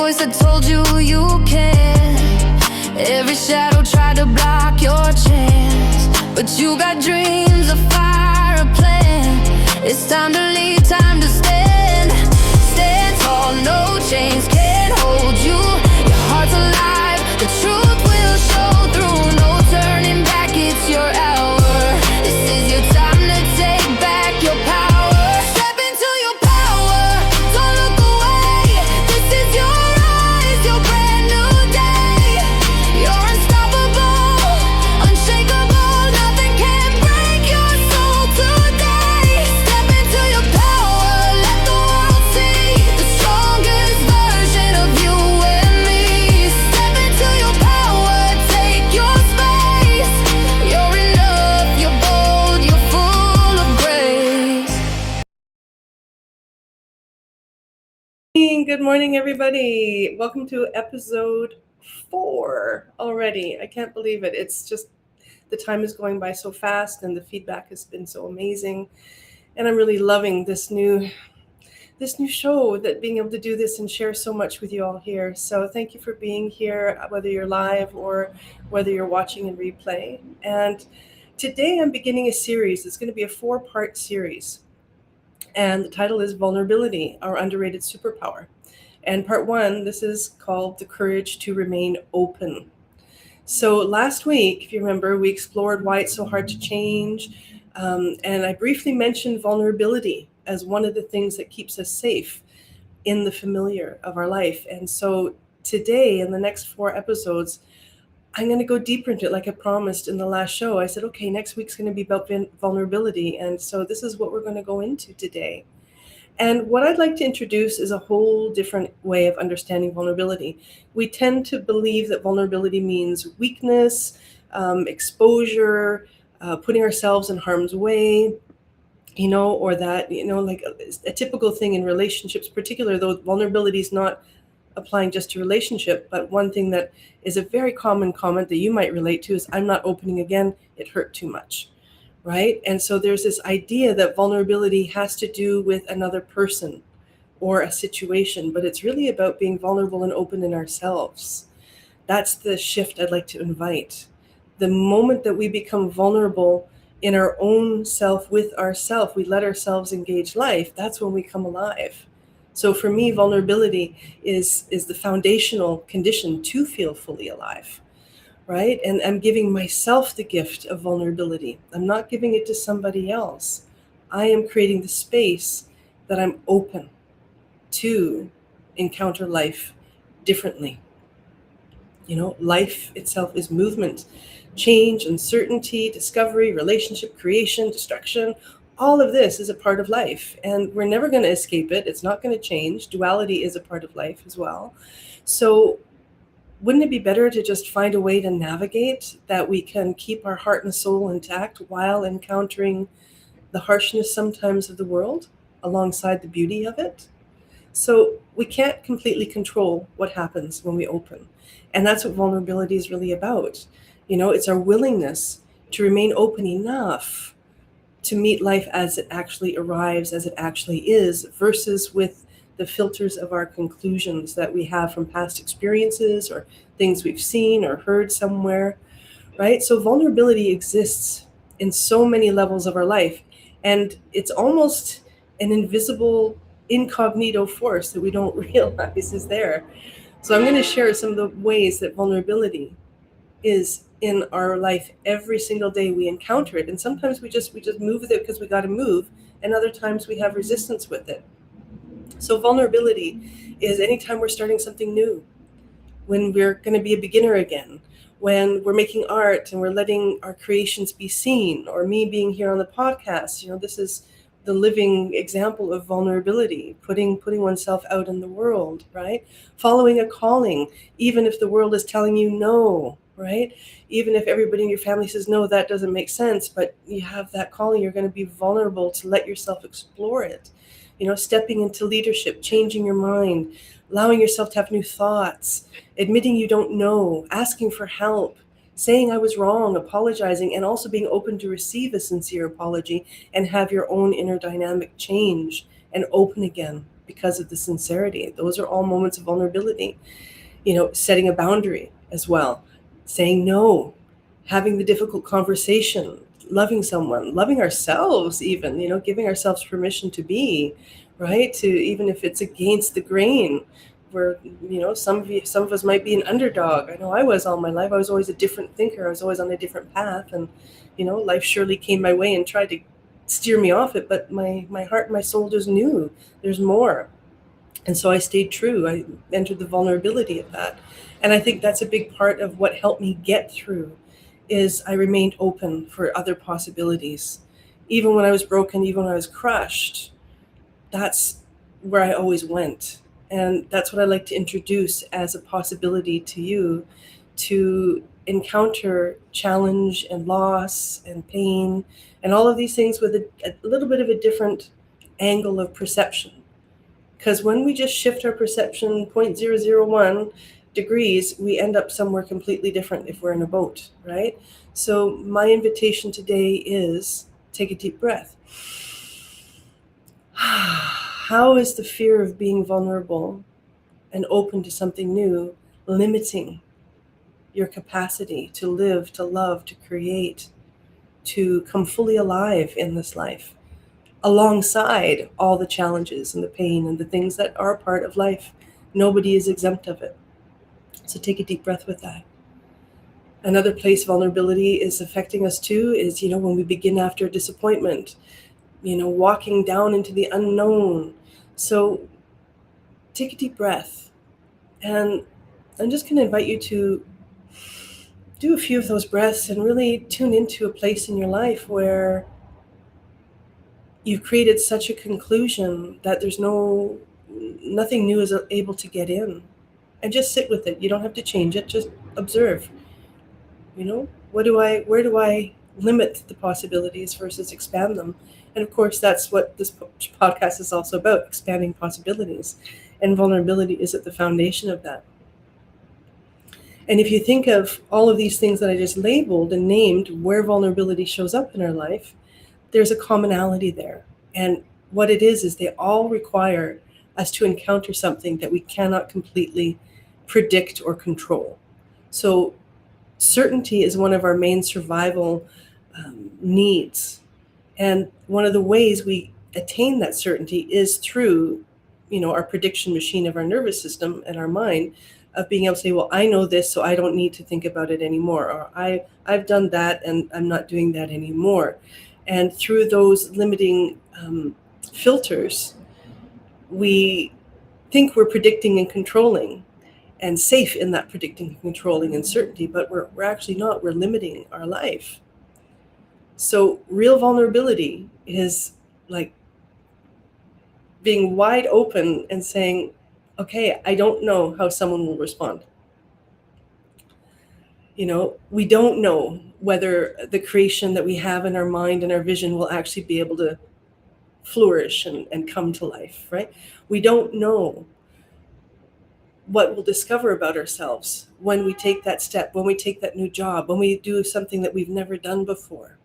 voice that told you you can't. Every shadow tried to block your chance, but you got dreams, a fire, a plan. It's time to lead, time to stand. Stand tall, no chains can hold you. Your heart's alive, the truth will show through. No turning back, it's your hour. This is your time to take back your power. Step into your power, don't look away. This is your rise, your brand new day. You're unstoppable, unshakable. Nothing can break your soul today. Step into your power, let the world see the strongest version of you and me. Step into your power, take your space. You're enough, you're bold, you're full of grace. Good morning, everybody. Welcome to episode 4 already. I can't believe it. It's just the time is going by so fast, and the feedback has been so amazing. And I'm really loving this new show, that being able to do this and share so much with you all here. So thank you for being here, whether you're live or whether you're watching in replay. And today I'm beginning a series. It's going to be a 4-part series. And the title is Vulnerability, Our Underrated Superpower. And part 1, this is called The Courage to Remain Open. So last week, if you remember, we explored why it's so hard to change. And I briefly mentioned vulnerability as one of the things that keeps us safe in the familiar of our life. And so today, in the next 4 episodes, I'm going to go deeper into it, like I promised in the last show. I said, okay, next week's going to be about vulnerability. And so this is what we're going to go into today. And what I'd like to introduce is a whole different way of understanding vulnerability. We tend to believe that vulnerability means weakness, exposure, putting ourselves in harm's way, or that, like a typical thing in relationships, particularly though vulnerability is not applying just to relationship, but one thing that is a very common comment that you might relate to is, I'm not opening again, it hurt too much, right? And so there's this idea that vulnerability has to do with another person or a situation, but it's really about being vulnerable and open in ourselves. That's the shift I'd like to invite. The moment that we become vulnerable in our own self with ourself, we let ourselves engage life, that's when we come alive. So for me, vulnerability is the foundational condition to feel fully alive, right? And I'm giving myself the gift of vulnerability. I'm not giving it to somebody else. I am creating the space that I'm open to encounter life differently. Life itself is movement, change, uncertainty, discovery, relationship, creation, destruction. All of this is a part of life, and we're never going to escape it. It's not going to change. Duality is a part of life as well. So wouldn't it be better to just find a way to navigate that we can keep our heart and soul intact while encountering the harshness sometimes of the world alongside the beauty of it? So we can't completely control what happens when we open. And that's what vulnerability is really about. It's our willingness to remain open enough to meet life as it actually arrives, as it actually is, versus with the filters of our conclusions that we have from past experiences or things we've seen or heard somewhere, right? So vulnerability exists in so many levels of our life, and it's almost an invisible incognito force that we don't realize is there. So I'm going to share some of the ways that vulnerability is in our life every single day. We encounter it, and sometimes we just move with it because we got to move, and other times we have resistance with it. So vulnerability is anytime we're starting something new, when we're going to be a beginner again, when we're making art and we're letting our creations be seen, or me being here on the podcast. This is the living example of vulnerability, putting oneself out in the world, right? Following a calling, even if the world is telling you no, right? Even if everybody in your family says, no, that doesn't make sense, but you have that calling, you're going to be vulnerable to let yourself explore it. Stepping into leadership, changing your mind, allowing yourself to have new thoughts, admitting you don't know, asking for help, saying I was wrong, apologizing, and also being open to receive a sincere apology and have your own inner dynamic change and open again, because of the sincerity. Those are all moments of vulnerability. Setting a boundary as well, saying no, having the difficult conversation, loving someone, loving ourselves even, giving ourselves permission to be, right? To, even if it's against the grain, where, some of us might be an underdog. I know I was all my life. I was always a different thinker. I was always on a different path. And, life surely came my way and tried to steer me off it. But my heart and my soul just knew there's more. And so I stayed true. I entered the vulnerability of that. And I think that's a big part of what helped me get through, is I remained open for other possibilities. Even when I was broken, even when I was crushed, that's where I always went. And that's what I like to introduce as a possibility to you, to encounter challenge and loss and pain and all of these things with a little bit of a different angle of perception. Because when we just shift our perception 0.001 degrees, we end up somewhere completely different if we're in a boat, right? So my invitation today is take a deep breath. How is the fear of being vulnerable and open to something new limiting your capacity to live, to love, to create, to come fully alive in this life, alongside all the challenges and the pain and the things that are part of life? Nobody is exempt of it. So take a deep breath with that. Another place vulnerability is affecting us too is, when we begin after a disappointment, walking down into the unknown. So take a deep breath. And I'm just going to invite you to do a few of those breaths and really tune into a place in your life where you've created such a conclusion that there's nothing new is able to get in. And just sit with it. You don't have to change it. Just observe. Where do I limit the possibilities versus expand them? And of course, that's what this podcast is also about, expanding possibilities. And vulnerability is at the foundation of that. And if you think of all of these things that I just labeled and named, where vulnerability shows up in our life, there's a commonality there. And what it is they all require us to encounter something that we cannot completely predict or control. So certainty is one of our main survival needs. And one of the ways we attain that certainty is through, our prediction machine of our nervous system and our mind, of being able to say, well, I know this, so I don't need to think about it anymore. Or I've done that and I'm not doing that anymore. And through those limiting filters, we think we're predicting and controlling and safe in that predicting and controlling and certainty, but we're actually not. We're limiting our life. So real vulnerability is like being wide open and saying, okay, I don't know how someone will respond. We don't know whether the creation that we have in our mind and our vision will actually be able to flourish and come to life, right? We don't know what we'll discover about ourselves when we take that step, when we take that new job, when we do something that we've never done before.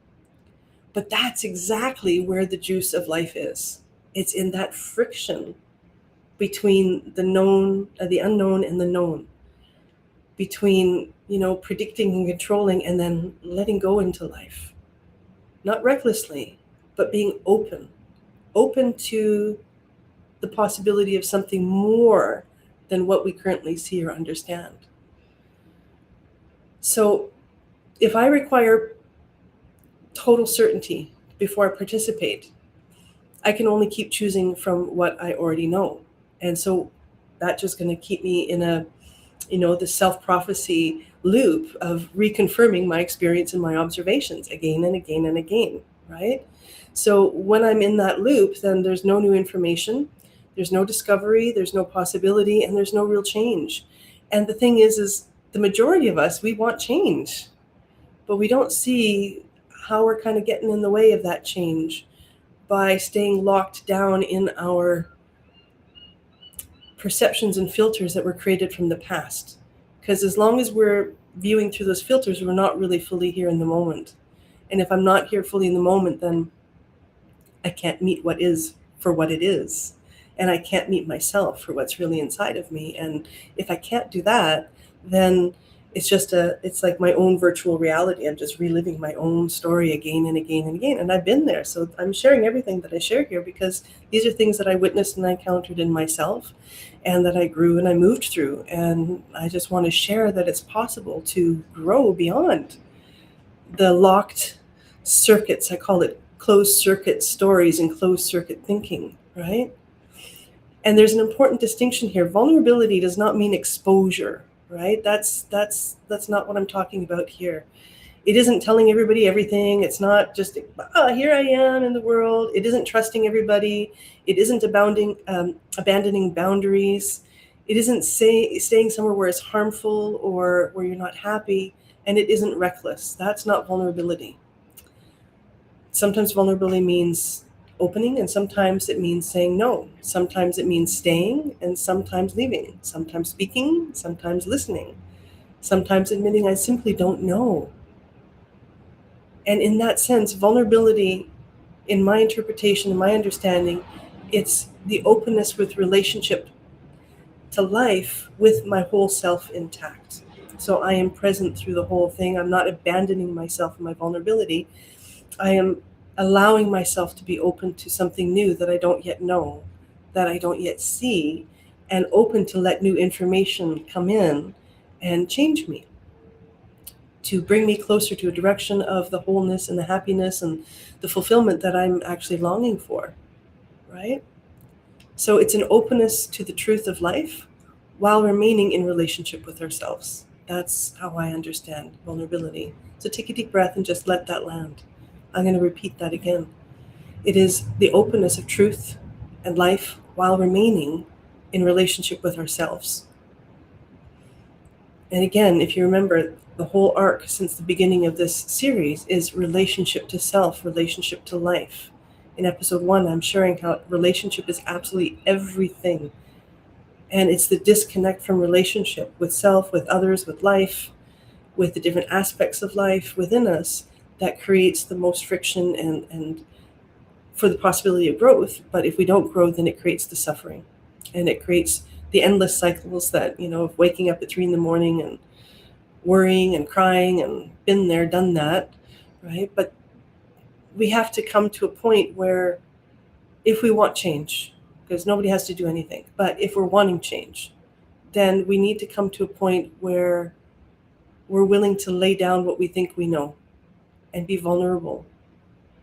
But that's exactly where the juice of life is. It's in that friction between the known, the unknown, and the known. Between, predicting and controlling and then letting go into life. Not recklessly, but being open to the possibility of something more than what we currently see or understand. So if I require total certainty before I participate, I can only keep choosing from what I already know. And so that's just going to keep me in the self-prophecy loop of reconfirming my experience and my observations again and again and again, right? So when I'm in that loop, then there's no new information, there's no discovery, there's no possibility, and there's no real change. And the thing is the majority of us, we want change, but we don't see how we're kind of getting in the way of that change by staying locked down in our perceptions and filters that were created from the past. Because as long as we're viewing through those filters, we're not really fully here in the moment. And if I'm not here fully in the moment, then I can't meet what is for what it is. and I can't meet myself for what's really inside of me. And if I can't do that, then it's like my own virtual reality. I'm just reliving my own story again and again and again. And I've been there. So I'm sharing everything that I share here because these are things that I witnessed and I encountered in myself and that I grew and I moved through. And I just want to share that it's possible to grow beyond the locked circuits. I call it closed circuit stories and closed circuit thinking, right? And there's an important distinction here. Vulnerability does not mean exposure, right? That's not what I'm talking about here. It isn't telling everybody everything. It's not just, here I am in the world. It isn't trusting everybody. It isn't abandoning boundaries. It isn't staying somewhere where it's harmful or where you're not happy. And it isn't reckless. That's not vulnerability. Sometimes vulnerability means opening, and sometimes it means saying no. Sometimes it means staying, and sometimes leaving. Sometimes speaking, sometimes listening. Sometimes admitting I simply don't know. And in that sense, vulnerability, in my interpretation, in my understanding, it's the openness with relationship to life with my whole self intact. So I am present through the whole thing. I'm not abandoning myself and my vulnerability. I am allowing myself to be open to something new that I don't yet know, that I don't yet see, and open to let new information come in and change me, to bring me closer to a direction of the wholeness and the happiness and the fulfillment that I'm actually longing for, right? So it's an openness to the truth of life while remaining in relationship with ourselves. That's how I understand vulnerability. So take a deep breath and just let that land. I'm going to repeat that again. It is the openness of truth and life while remaining in relationship with ourselves. And again, if you remember, the whole arc since the beginning of this series is relationship to self, relationship to life. In episode 1, I'm sharing how relationship is absolutely everything. And it's the disconnect from relationship with self, with others, with life, with the different aspects of life within us that creates the most friction and for the possibility of growth. But if we don't grow, then it creates the suffering. And it creates the endless cycles that, of waking up at 3 a.m. and worrying and crying and been there, done that, right? But we have to come to a point where if we want change, because nobody has to do anything, but if we're wanting change, then we need to come to a point where we're willing to lay down what we think we know and be vulnerable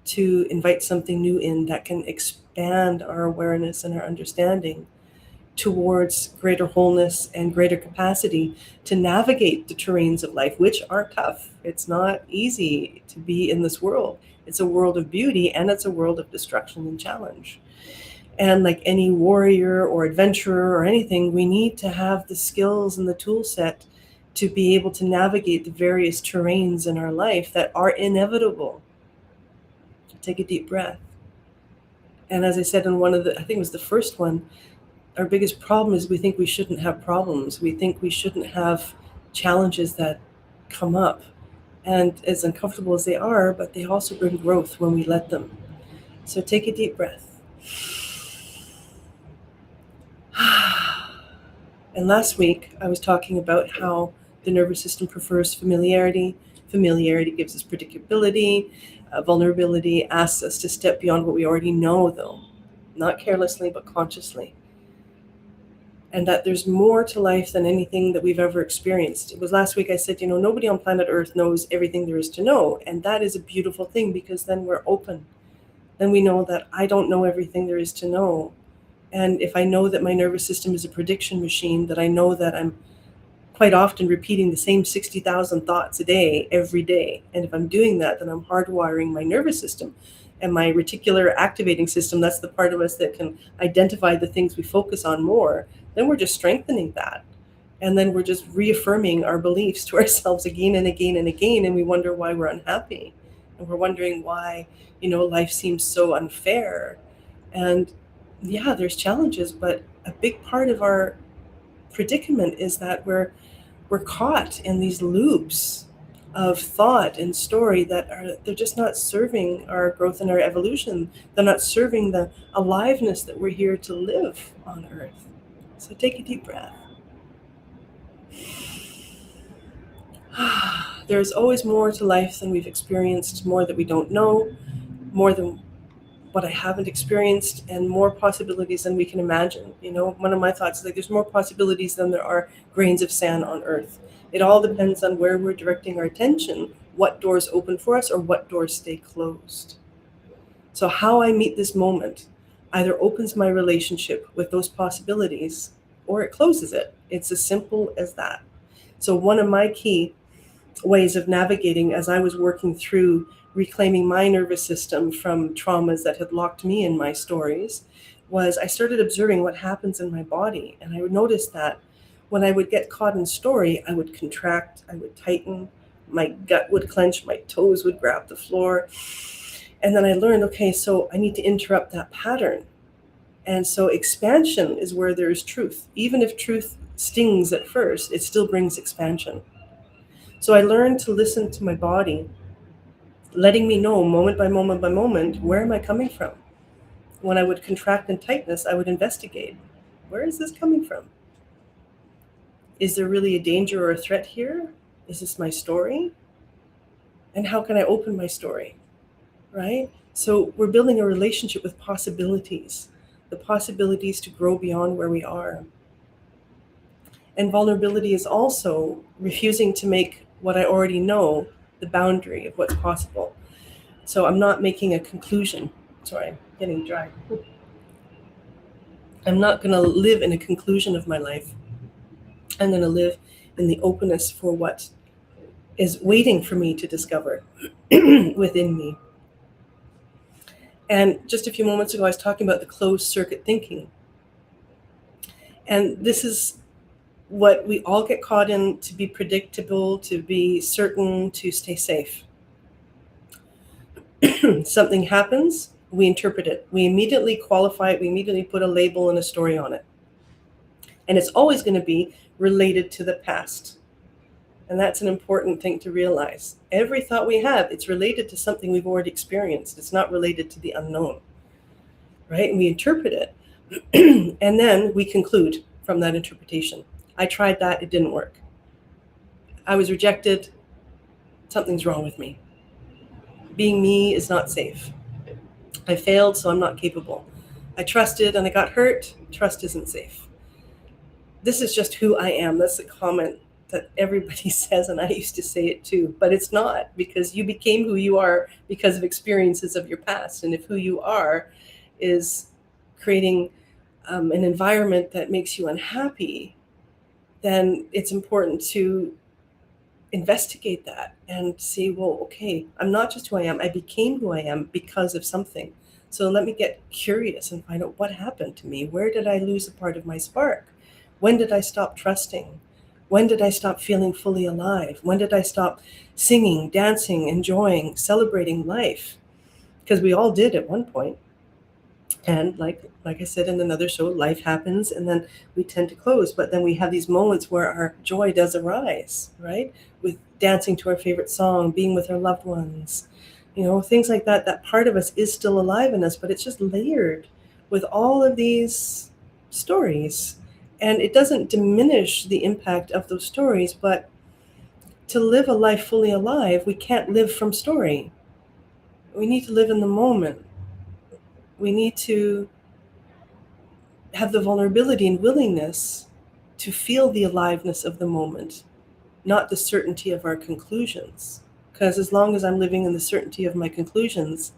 to invite something new in that can expand our awareness and our understanding towards greater wholeness and greater capacity to navigate the terrains of life, which are tough. It's not easy to be in this world. It's a world of beauty and it's a world of destruction and challenge. And like any warrior or adventurer or anything, we need to have the skills and the tool set to be able to navigate the various terrains in our life that are inevitable. Take a deep breath. And as I said in I think it was the first one, our biggest problem is we think we shouldn't have problems. We think we shouldn't have challenges that come up. And as uncomfortable as they are, but they also bring growth when we let them. So take a deep breath. And last week, I was talking about how the nervous system prefers familiarity. Familiarity gives us predictability. Vulnerability asks us to step beyond what we already know, though, not carelessly, but consciously. And that there's more to life than anything that we've ever experienced. It was last week I said, nobody on planet Earth knows everything there is to know. And that is a beautiful thing because then we're open. Then we know that I don't know everything there is to know. And if I know that my nervous system is a prediction machine, that I know that I'm quite often repeating the same 60,000 thoughts a day, every day. And if I'm doing that, then I'm hardwiring my nervous system. And my reticular activating system, that's the part of us that can identify the things we focus on more, then we're just strengthening that. And then we're just reaffirming our beliefs to ourselves again and again and again. And we wonder why we're unhappy. And we're wondering why, life seems so unfair. And yeah, there's challenges, but a big part of our predicament is that we're caught in these loops of thought and story they're just not serving our growth and our evolution. They're not serving the aliveness that we're here to live on earth. So take a deep breath. There's always more to life than we've experienced, more that we don't know, more than what I haven't experienced, and more possibilities than we can imagine. One of my thoughts is like there's more possibilities than there are grains of sand on earth. It all depends on where we're directing our attention, what doors open for us or what doors stay closed. So how I meet this moment either opens my relationship with those possibilities or it closes it. It's as simple as that. So one of my key ways of navigating as I was working through reclaiming my nervous system from traumas that had locked me in my stories was I started observing what happens in my body. And I would notice that when I would get caught in story, I would contract, I would tighten, my gut would clench, my toes would grab the floor. And then I learned, okay, so I need to interrupt that pattern. And so expansion is where there is truth. Even if truth stings at first, it still brings expansion. So I learned to listen to my body, letting me know moment by moment by moment, where am I coming from? When I would contract and tightness, I would investigate. Where is this coming from? Is there really a danger or a threat here? Is this my story? And how can I open my story, right? So we're building a relationship with possibilities, the possibilities to grow beyond where we are. And vulnerability is also refusing to make what I already know the boundary of what's possible. So I'm not making a conclusion. Sorry, I'm getting dry. I'm not going to live in a conclusion of my life. I'm going to live in the openness for what is waiting for me to discover within me. And just a few moments ago, I was talking about the closed circuit thinking. And this is what we all get caught in, to be predictable, to be certain, to stay safe. Something happens, we interpret it. We immediately qualify it. We immediately put a label and a story on it. And it's always going to be related to the past. And that's an important thing to realize. Every thought we have, it's related to something we've already experienced. It's not related to the unknown, right? And we interpret it. And then we conclude from that interpretation. I tried that, it didn't work. I was rejected, something's wrong with me. Being me is not safe. I failed, so I'm not capable. I trusted and I got hurt, trust isn't safe. This is just who I am. That's the comment that everybody says, and I used to say it too, but it's not, because you became who you are because of experiences of your past. And if who you are is creating an environment that makes you unhappy, then it's important to investigate that and see, well, okay, I'm not just who I am. I became who I am because of something. So let me get curious and find out what happened to me. Where did I lose a part of my spark? When did I stop trusting? When did I stop feeling fully alive? When did I stop singing, dancing, enjoying, celebrating life? Because we all did at one point. And like I said in another show, life happens and then we tend to close. But then we have these moments where our joy does arise, right? With dancing to our favorite song, being with our loved ones, things like that. That part of us is still alive in us, but it's just layered with all of these stories. And it doesn't diminish the impact of those stories, but to live a life fully alive, we can't live from story. We need to live in the moment. We need to have the vulnerability and willingness to feel the aliveness of the moment, not the certainty of our conclusions. Because as long as I'm living in the certainty of my conclusions,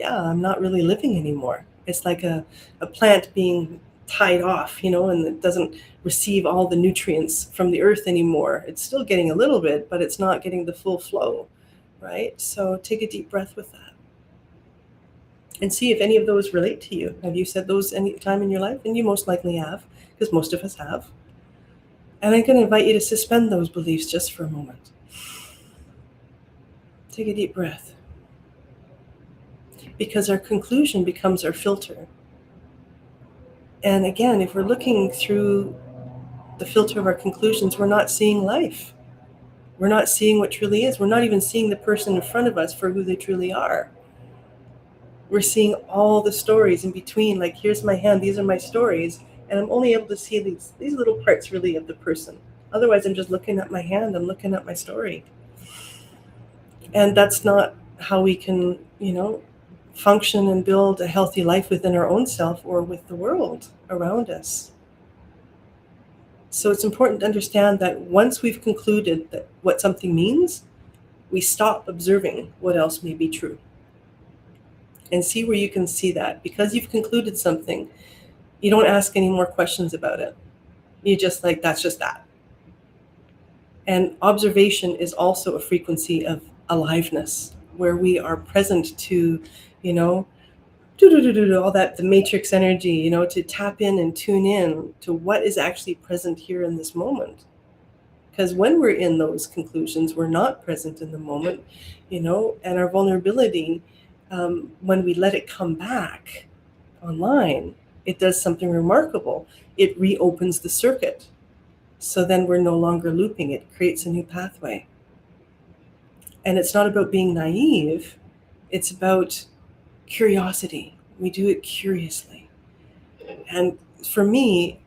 I'm not really living anymore. It's like a plant being tied off, and it doesn't receive all the nutrients from the earth anymore. It's still getting a little bit, but it's not getting the full flow, right? So take a deep breath with that. And see if any of those relate to you. Have you said those any time in your life? And you most likely have, because most of us have. And I'm going to invite you to suspend those beliefs just for a moment. Take a deep breath. Because our conclusion becomes our filter. And again, if we're looking through the filter of our conclusions, we're not seeing life. We're not seeing what truly is. We're not even seeing the person in front of us for who they truly are. We're seeing all the stories in between, like, here's my hand, these are my stories, and I'm only able to see these little parts really of the person. Otherwise, I'm just looking at my hand, I'm looking at my story. And that's not how we can, function and build a healthy life within our own self or with the world around us. So it's important to understand that once we've concluded that what something means, we stop observing what else may be true. And see where you can see that. Because you've concluded something, you don't ask any more questions about it. You just like, that's just that. And observation is also a frequency of aliveness, where we are present to, all that, the matrix energy, to tap in and tune in to what is actually present here in this moment. Because when we're in those conclusions, we're not present in the moment, and our vulnerability, when we let it come back online, it does something remarkable. It reopens the circuit. So then we're no longer looping. It creates a new pathway. And it's not about being naive. It's about curiosity. We do it curiously. And for me,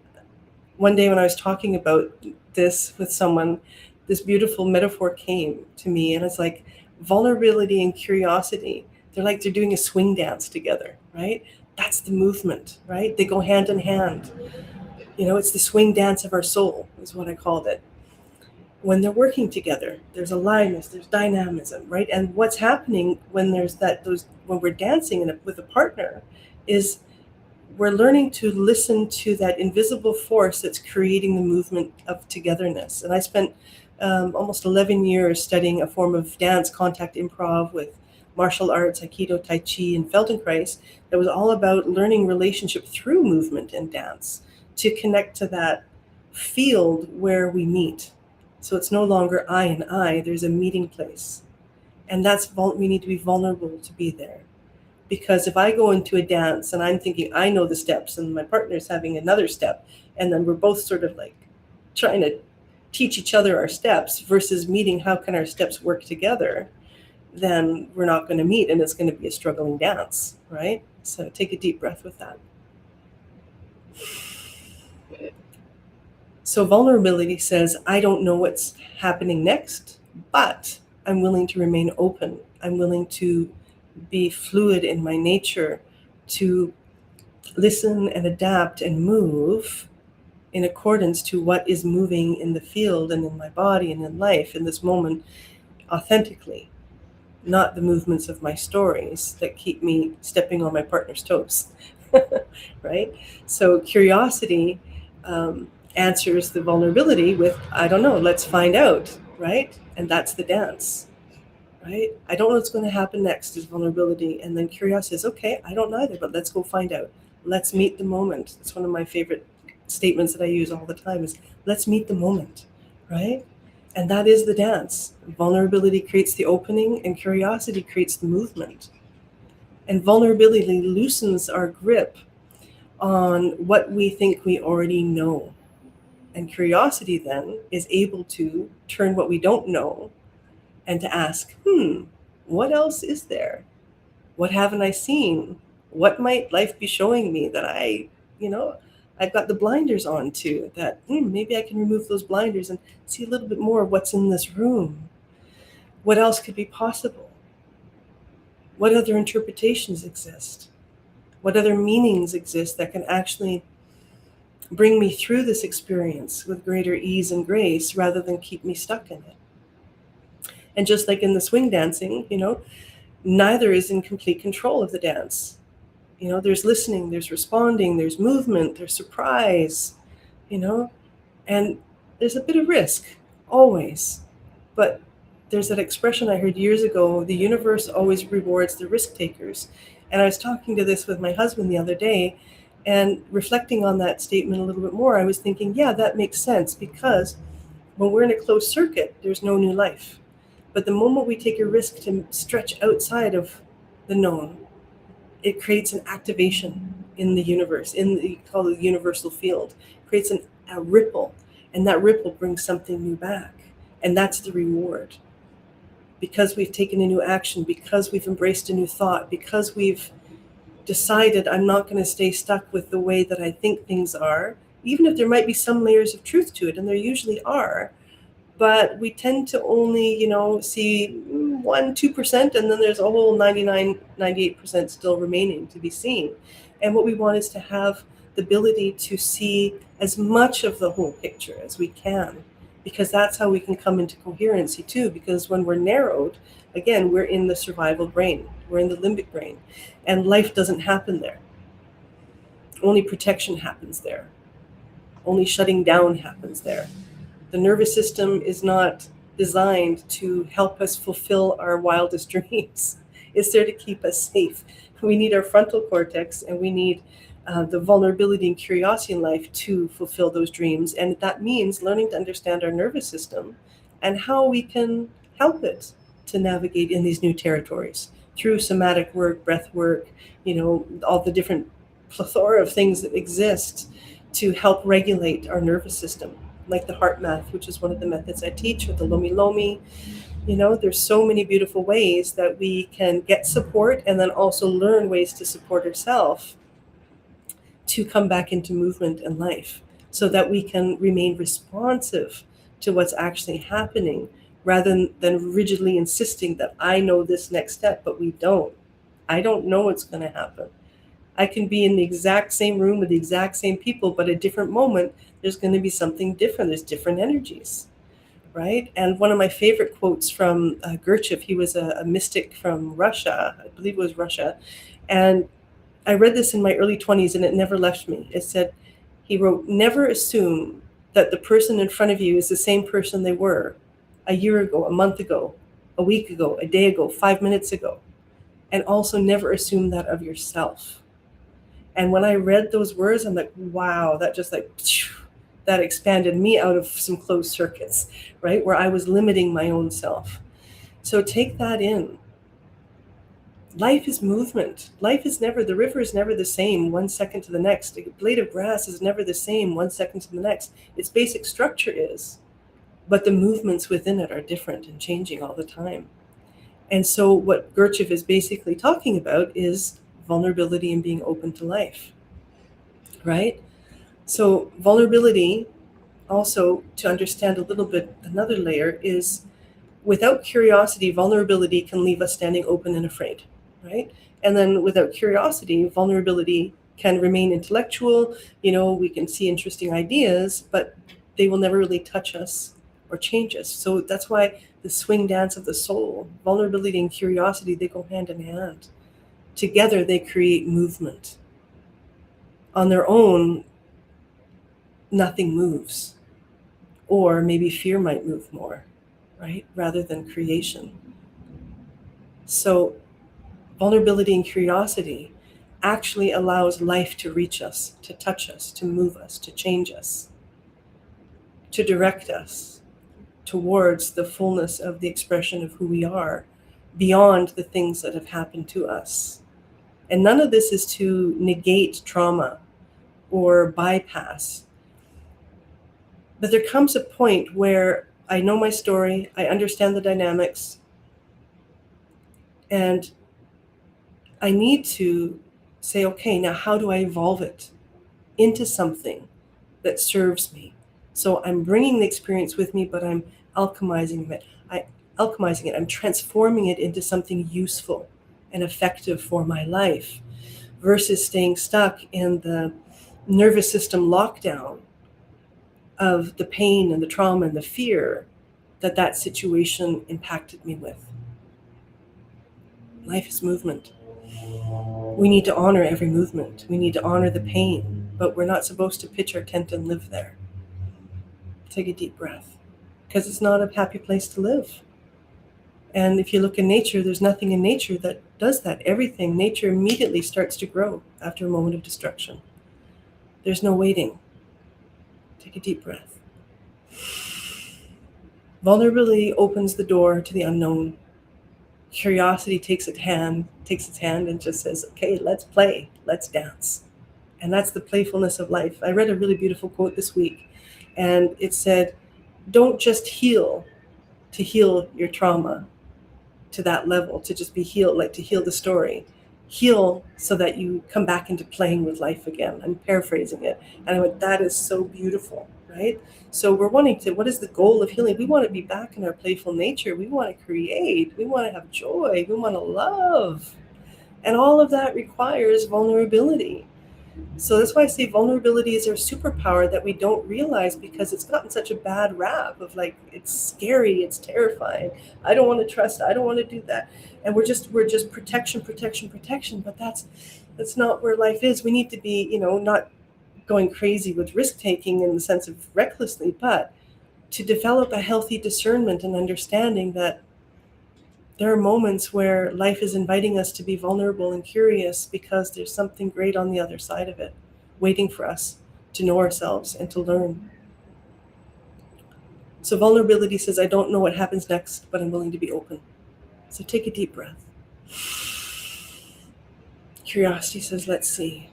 one day when I was talking about this with someone, this beautiful metaphor came to me, and it's like vulnerability and curiosity. They're doing a swing dance together, right? That's the movement, right? They go hand in hand. It's the swing dance of our soul, is what I called it. When they're working together, there's aliveness, there's dynamism, right? And what's happening when there's when we're dancing with a partner is we're learning to listen to that invisible force that's creating the movement of togetherness. And I spent almost 11 years studying a form of dance, contact improv, with martial arts, Aikido, Tai Chi, and Feldenkrais, that was all about learning relationship through movement and dance to connect to that field where we meet. So it's no longer I and I, there's a meeting place. And we need to be vulnerable to be there. Because if I go into a dance and I'm thinking I know the steps and my partner's having another step, and then we're both sort of trying to teach each other our steps versus meeting how can our steps work together, then we're not going to meet, and it's going to be a struggling dance, right? So take a deep breath with that. So vulnerability says, I don't know what's happening next, but I'm willing to remain open. I'm willing to be fluid in my nature, to listen and adapt and move in accordance to what is moving in the field and in my body and in life in this moment authentically, not the movements of my stories that keep me stepping on my partner's toes, right? So curiosity answers the vulnerability with, I don't know, let's find out, right? And that's the dance. Right? I don't know what's going to happen next is vulnerability. And then curiosity is, okay, I don't know either, but let's go find out. Let's meet the moment. It's one of my favorite statements that I use all the time is, let's meet the moment, right? And that is the dance. Vulnerability creates the opening and curiosity creates the movement. And vulnerability loosens our grip on what we think we already know. And curiosity then is able to turn what we don't know and to ask, what else is there? What haven't I seen? What might life be showing me that I've got the blinders on to, that maybe I can remove those blinders and see a little bit more of what's in this room. What else could be possible? What other interpretations exist? What other meanings exist that can actually bring me through this experience with greater ease and grace rather than keep me stuck in it? And just like in the swing dancing, neither is in complete control of the dance. There's listening, there's responding, there's movement, there's surprise, and there's a bit of risk, always. But there's that expression I heard years ago, the universe always rewards the risk takers. And I was talking to this with my husband the other day, and reflecting on that statement a little bit more, I was thinking, yeah, that makes sense, because when we're in a closed circuit, there's no new life. But the moment we take a risk to stretch outside of the known, it creates an activation in the universe, call it the universal field. It creates a ripple, and that ripple brings something new back. And that's the reward. Because we've taken a new action, because we've embraced a new thought, because we've decided I'm not going to stay stuck with the way that I think things are, even if there might be some layers of truth to it, and there usually are. But we tend to only, see 1-2%, and then there's a whole 99-98% still remaining to be seen. And what we want is to have the ability to see as much of the whole picture as we can, because that's how we can come into coherency too. Because when we're narrowed, again, we're in the survival brain, we're in the limbic brain, and life doesn't happen there. Only protection happens there. Only shutting down happens there. The nervous system is not designed to help us fulfill our wildest dreams. It's there to keep us safe. We need our frontal cortex, and we need the vulnerability and curiosity in life to fulfill those dreams. And that means learning to understand our nervous system and how we can help it to navigate in these new territories through somatic work, breath work, all the different plethora of things that exist to help regulate our nervous system, like the heart math, which is one of the methods I teach, or the lomi lomi. There's so many beautiful ways that we can get support and then also learn ways to support ourselves to come back into movement and life, so that we can remain responsive to what's actually happening, rather than rigidly insisting that I know this next step, but we don't. I don't know what's going to happen. I can be in the exact same room with the exact same people, but at a different moment, there's going to be something different. There's different energies, right? And one of my favorite quotes from Gurdjieff, he was a mystic from Russia, I believe it was Russia. And I read this in my early 20s and it never left me. It said, he wrote, never assume that the person in front of you is the same person they were a year ago, a month ago, a week ago, a day ago, 5 minutes ago. And also never assume that of yourself. And when I read those words, I'm like, wow, that just that expanded me out of some closed circuits, right? Where I was limiting my own self. So take that in. Life is movement. The river is never the same 1 second to the next. A blade of grass is never the same 1 second to the next. Its basic structure is, but the movements within it are different and changing all the time. And so what Gurdjieff is basically talking about is vulnerability and being open to life, right? So vulnerability, also to understand a little bit, another layer is, without curiosity, vulnerability can leave us standing open and afraid, right? And then without curiosity, vulnerability can remain intellectual. We can see interesting ideas, but they will never really touch us or change us. So that's why the swing dance of the soul, vulnerability and curiosity, they go hand in hand. Together, they create movement. On their own, nothing moves. Or maybe fear might move more, right? Rather than creation. So vulnerability and curiosity actually allows life to reach us, to touch us, to move us, to change us, to direct us towards the fullness of the expression of who we are, beyond the things that have happened to us. And none of this is to negate trauma or bypass. But there comes a point where I know my story, I understand the dynamics, and I need to say, okay, now how do I evolve it into something that serves me? So I'm bringing the experience with me, but I'm alchemizing it. I'm transforming it into something useful and effective for my life, versus staying stuck in the nervous system lockdown of the pain and the trauma and the fear that situation impacted me with. Life is movement. We need to honor every movement. We need to honor the pain, but we're not supposed to pitch our tent and live there. Take a deep breath, because it's not a happy place to live. And if you look in nature, there's nothing in nature that does that. Everything, nature immediately starts to grow after a moment of destruction. There's no waiting. Take a deep breath. Vulnerability opens the door to the unknown. Curiosity takes its hand and just says, okay, let's play, let's dance. And that's the playfulness of life. I read a really beautiful quote this week, and it said, don't just heal to heal your trauma to that level, to just be healed, like to heal the story. Heal so that you come back into playing with life again. I'm paraphrasing it. And I went, that is so beautiful, right? So we're wanting to, what is the goal of healing? We want to be back in our playful nature. We want to create. We want to have joy. We want to love. And all of that requires vulnerability. So that's why I say vulnerability is our superpower that we don't realize, because it's gotten such a bad rap of like, it's scary, it's terrifying. I don't want to trust, I don't want to do that. And we're just protection, but that's not where life is. We need to be, not going crazy with risk taking in the sense of recklessly, but to develop a healthy discernment and understanding that there are moments where life is inviting us to be vulnerable and curious, because there's something great on the other side of it, waiting for us to know ourselves and to learn. So vulnerability says, I don't know what happens next, but I'm willing to be open. So take a deep breath. Curiosity says, let's see.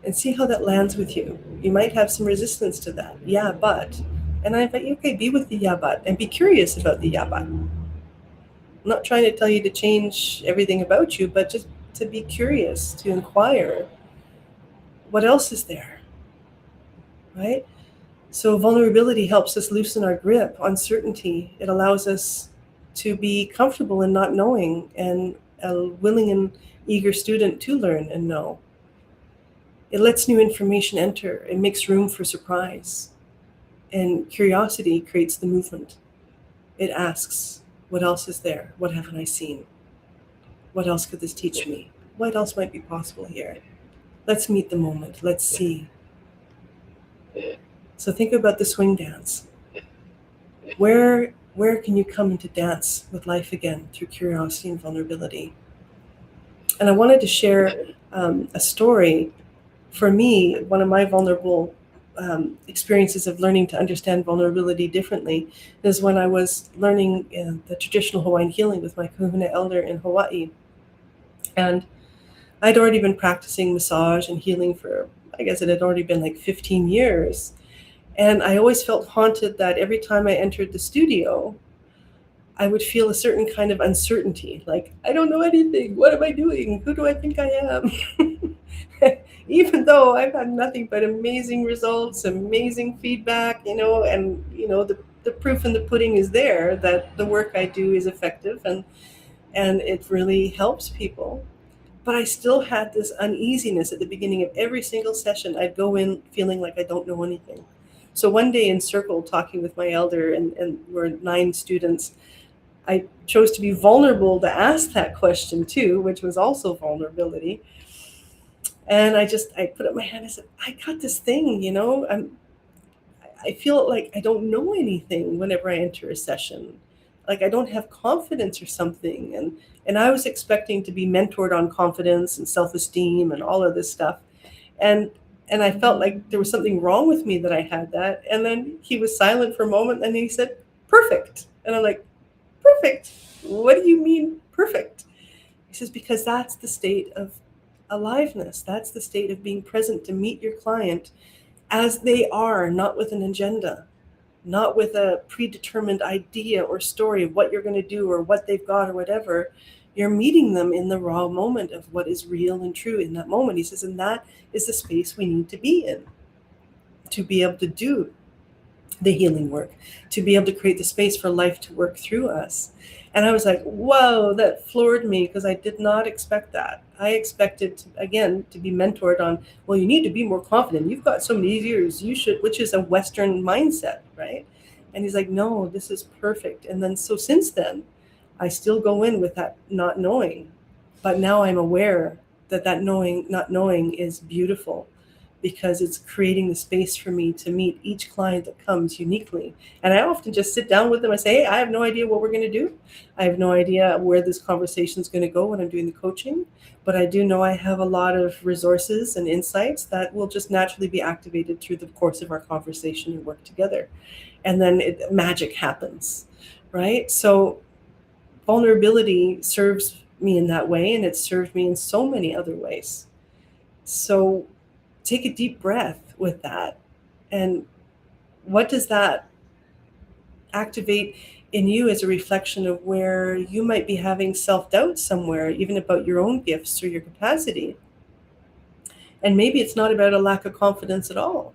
And see how that lands with you. You might have some resistance to that. Yeah, but. And I invite you, okay, be with the yeah, but, and be curious about the yeah, but. I'm not trying to tell you to change everything about you, but just to be curious, to inquire. What else is there? Right? So vulnerability helps us loosen our grip on certainty. It allows us to be comfortable in not knowing, and a willing and eager student to learn and know. It lets new information enter. It makes room for surprise. And curiosity creates the movement. It asks, what else is there? What haven't I seen? What else could this teach me? What else might be possible here? Let's meet the moment. Let's see. So think about the swing dance. Where can you come into dance with life again through curiosity and vulnerability? And I wanted to share a story. For me, one of my vulnerable experiences of learning to understand vulnerability differently is when I was learning the traditional Hawaiian healing with my Kahuna elder in Hawaiʻi. And I'd already been practicing massage and healing for, I guess it had already been like 15 years. And I always felt haunted that every time I entered the studio, I would feel a certain kind of uncertainty. Like, I don't know anything. What am I doing? Who do I think I am? Even though I've had nothing but amazing results, amazing feedback, and the proof in the pudding is there that the work I do is effective and it really helps people. But I still had this uneasiness at the beginning of every single session. I'd go in feeling like I don't know anything. So one day in circle, talking with my elder, and we're 9 students, I chose to be vulnerable to ask that question too, which was also vulnerability. And I put up my hand and said, I got this thing, I feel like I don't know anything whenever I enter a session. Like I don't have confidence or something. And I was expecting to be mentored on confidence and self-esteem and all of this stuff. And I felt like there was something wrong with me that I had that. And then he was silent for a moment and he said, perfect. And I'm like, perfect? What do you mean perfect? He says, because that's the state of aliveness. That's the state of being present to meet your client as they are, not with an agenda, not with a predetermined idea or story of what you're going to do or what they've got or whatever. You're meeting them in the raw moment of what is real and true in that moment. He says, and that is the space we need to be in to be able to do the healing work, to be able to create the space for life to work through us. And I was like, whoa, that floored me, because I did not expect that. I expected, again, to be mentored on, well, you need to be more confident. You've got so many years, you should, which is a Western mindset, right? And he's like, no, this is perfect. And then, so since then, I still go in with that not knowing. But now I'm aware that not knowing is beautiful, because it's creating the space for me to meet each client that comes uniquely. And I often just sit down with them. I say, hey, I have no idea what we're going to do. I have no idea where this conversation is going to go when I'm doing the coaching, but I do know I have a lot of resources and insights that will just naturally be activated through the course of our conversation and work together. And then magic happens, right? So vulnerability serves me in that way, and it served me in so many other ways. So take a deep breath with that. And what does that activate in you as a reflection of where you might be having self-doubt somewhere, even about your own gifts or your capacity. And maybe it's not about a lack of confidence at all.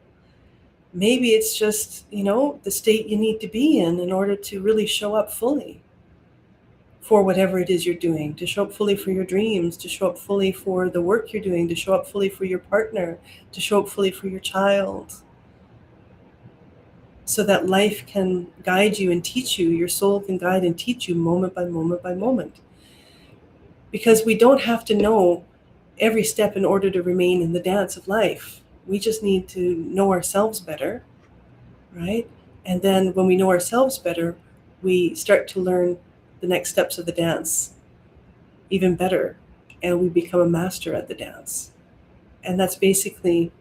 Maybe it's just, the state you need to be in order to really show up fully for whatever it is you're doing, to show up fully for your dreams, to show up fully for the work you're doing, to show up fully for your partner, to show up fully for your child, so that life can guide you and teach you, your soul can guide and teach you moment by moment by moment. Because we don't have to know every step in order to remain in the dance of life. We just need to know ourselves better, right? And then when we know ourselves better, we start to learn the next steps of the dance even better, and we become a master at the dance. And that's basically,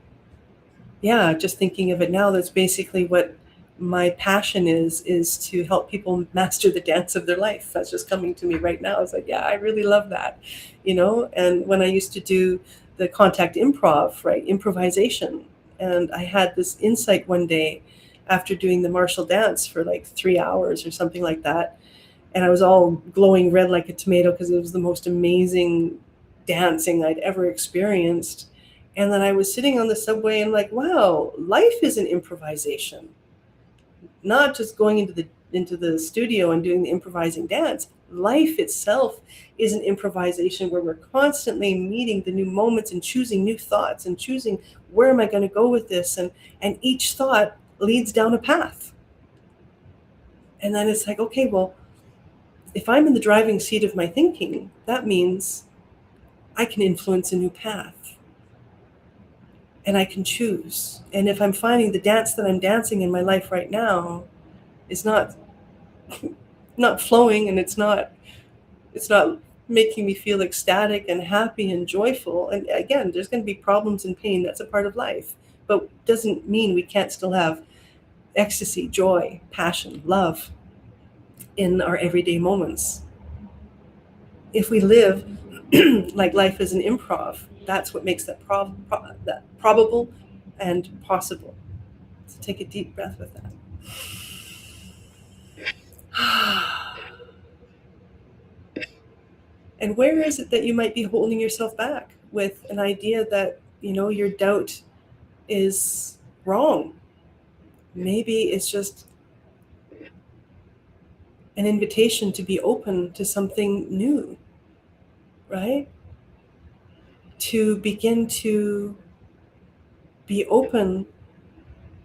just thinking of it now, that's basically what my passion is to help people master the dance of their life. That's just coming to me right now. It's like, I really love that, and when I used to do the contact improv, right, improvisation, and I had this insight one day after doing the martial dance for like 3 hours or something like that, and I was all glowing red like a tomato because it was the most amazing dancing I'd ever experienced. And then I was sitting on the subway and like, wow, life is an improvisation. Not just going into the studio and doing the improvising dance. Life itself is an improvisation where we're constantly meeting the new moments and choosing new thoughts and choosing where am I going to go with this, and each thought leads down a path. And then it's like, okay, well, if I'm in the driving seat of my thinking, that means I can influence a new path. And I can choose. And if I'm finding the dance that I'm dancing in my life right now is not flowing, and it's not making me feel ecstatic and happy and joyful, and again, there's going to be problems and pain. That's a part of life. But doesn't mean we can't still have ecstasy, joy, passion, love in our everyday moments. If we live like life is an improv, that's what makes that probable and possible. So take a deep breath with that. And where is it that you might be holding yourself back with an idea that, your doubt is wrong? Maybe it's just an invitation to be open to something new, right? To begin to be open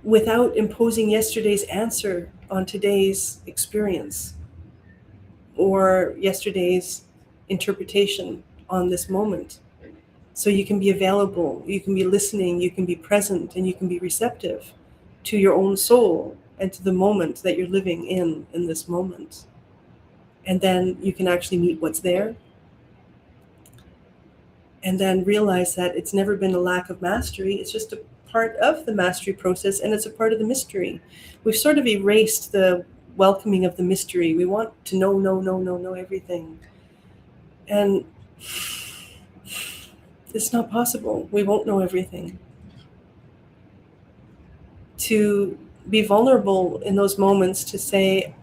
without imposing yesterday's answer on today's experience or yesterday's interpretation on this moment. So you can be available, you can be listening, you can be present, and you can be receptive to your own soul and to the moment that you're living in this moment. And then you can actually meet what's there. And then realize that it's never been a lack of mastery. It's just a part of the mastery process, and it's a part of the mystery. We've sort of erased the welcoming of the mystery. We want to know everything. And it's not possible. We won't know everything. To be vulnerable in those moments, to say,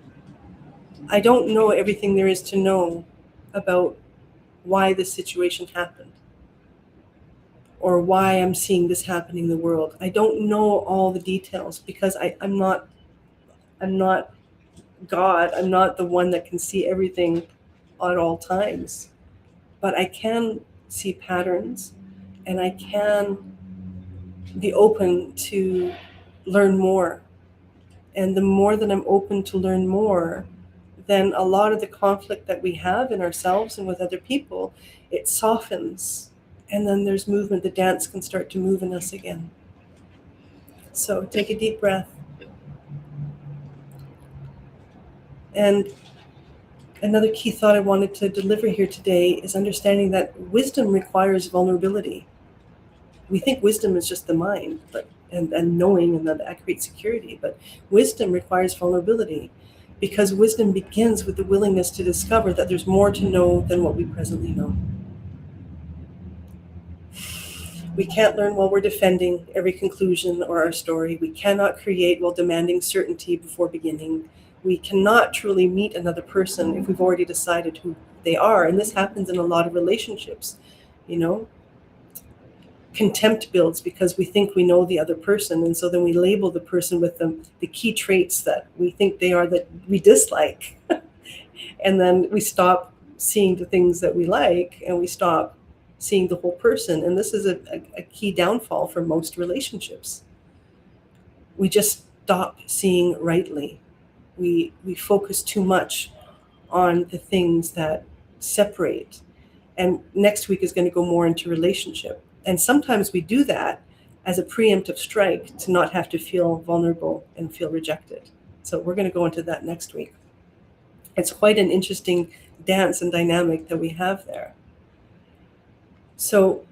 I don't know everything there is to know about why this situation happened, or why I'm seeing this happening in the world. I don't know all the details because I'm not God. I'm not the one that can see everything at all times. But I can see patterns, and I can be open to learn more. And the more that I'm open to learn more, then a lot of the conflict that we have in ourselves and with other people, it softens. And then there's movement. The dance can start to move in us again. So take a deep breath. And another key thought I wanted to deliver here today is understanding that wisdom requires vulnerability. We think wisdom is just the mind, and knowing, and that creates security. But wisdom requires vulnerability, because wisdom begins with the willingness to discover that there's more to know than what we presently know. We can't learn while we're defending every conclusion or our story. We cannot create while demanding certainty before beginning. We cannot truly meet another person if we've already decided who they are. And this happens in a lot of relationships, you know. Contempt builds because we think we know the other person, and so then we label the person with the key traits that we think they are that we dislike. And then we stop seeing the things that we like, and we stop seeing the whole person. And this is a key downfall for most relationships. We just stop seeing rightly. We focus too much on the things that separate. And next week is going to go more into relationship. And sometimes we do that as a preemptive strike to not have to feel vulnerable and feel rejected. So we're going to go into that next week. It's quite an interesting dance and dynamic that we have there. So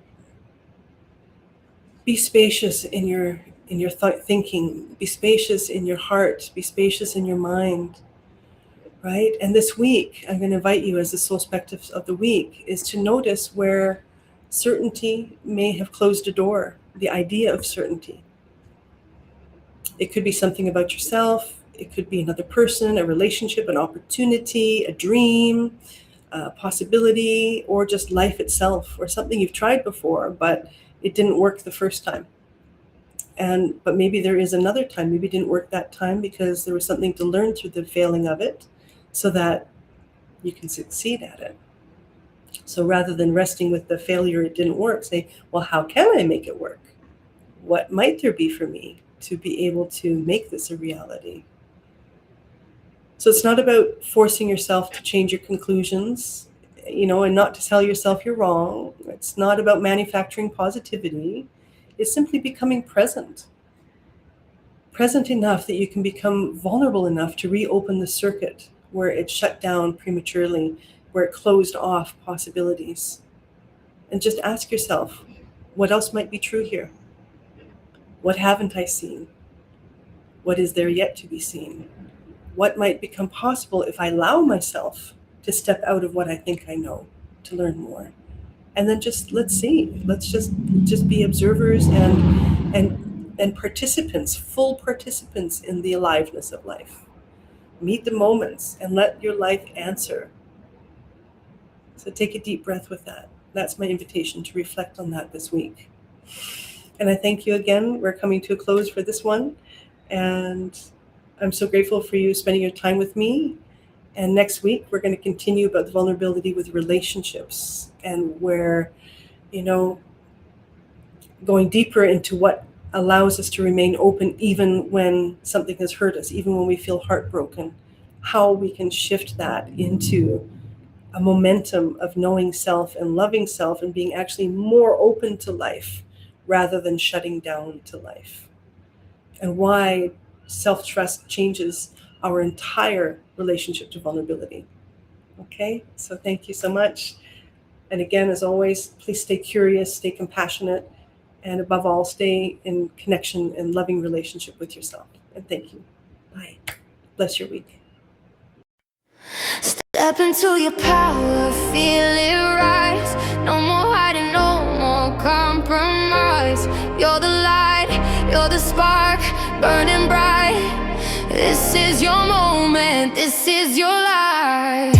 be spacious in your thinking, be spacious in your heart, be spacious in your mind, right? And this week, I'm going to invite you as the Soul-Spectives of the week is to notice where certainty may have closed a door, the idea of certainty. It could be something about yourself. It could be another person, a relationship, an opportunity, a dream, a possibility, or just life itself, or something you've tried before, but it didn't work the first time. But maybe there is another time. Maybe it didn't work that time because there was something to learn through the failing of it so that you can succeed at it. So rather than resting with the failure, it didn't work, say, well, how can I make it work? What might there be for me to be able to make this a reality? So it's not about forcing yourself to change your conclusions, you know, and not to tell yourself you're wrong. It's not about manufacturing positivity. It's simply becoming present. Present enough that you can become vulnerable enough to reopen the circuit where it shut down prematurely, where it closed off possibilities. And just ask yourself, what else might be true here? What haven't I seen? What is there yet to be seen? What might become possible if I allow myself to step out of what I think I know, to learn more? And then just let's see. Let's just be observers and participants, full participants in the aliveness of life. Meet the moments and let your life answer. So take a deep breath with that. That's my invitation to reflect on that this week. And I thank you again. We're coming to a close for this one. And I'm so grateful for you spending your time with me. And next week, we're going to continue about the vulnerability with relationships and where, you know, going deeper into what allows us to remain open even when something has hurt us, even when we feel heartbroken, how we can shift that into a momentum of knowing self and loving self and being actually more open to life rather than shutting down to life. And why self-trust changes our entire relationship to vulnerability. Okay, so thank you so much. And again, as always, please stay curious, stay compassionate, and above all, stay in connection and loving relationship with yourself. And thank you. Bye. Bless your week. Step into your power, feel it rise. No more hiding, no more compromise. You're the light, you're the spark, burning bright. This is your moment, this is your life.